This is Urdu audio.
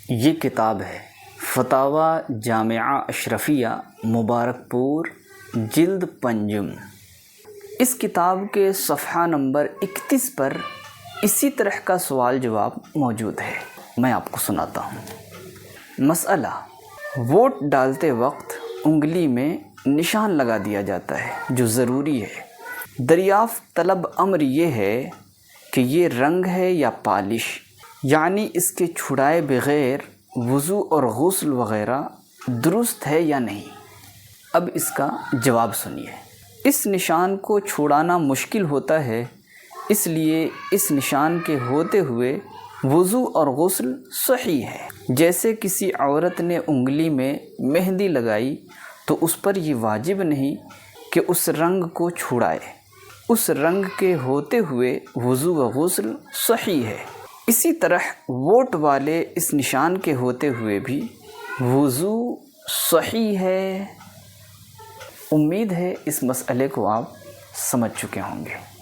یہ کتاب ہے فتاوی جامعہ اشرفیہ مبارک پور جلد پنجم۔ اس کتاب کے صفحہ نمبر 31 پر اسی طرح کا سوال جواب موجود ہے، میں آپ کو سناتا ہوں۔ مسئلہ: ووٹ ڈالتے وقت انگلی میں نشان لگا دیا جاتا ہے جو ضروری ہے۔ دریافت طلب امر یہ ہے کہ یہ رنگ ہے یا پالش، یعنی اس کے چھڑائے بغیر وضو اور غسل وغیرہ درست ہے یا نہیں۔ اب اس کا جواب سنیے۔ اس نشان کو چھڑانا مشکل ہوتا ہے، اس لیے اس نشان کے ہوتے ہوئے وضو اور غسل صحیح ہے۔ جیسے کسی عورت نے انگلی میں مہندی لگائی تو اس پر یہ واجب نہیں کہ اس رنگ کو چھڑائے، اس رنگ کے ہوتے ہوئے وضو و غسل صحیح ہے۔ اسی طرح ووٹ والے اس نشان کے ہوتے ہوئے بھی وضو صحیح ہے۔ امید ہے اس مسئلے کو آپ سمجھ چکے ہوں گے۔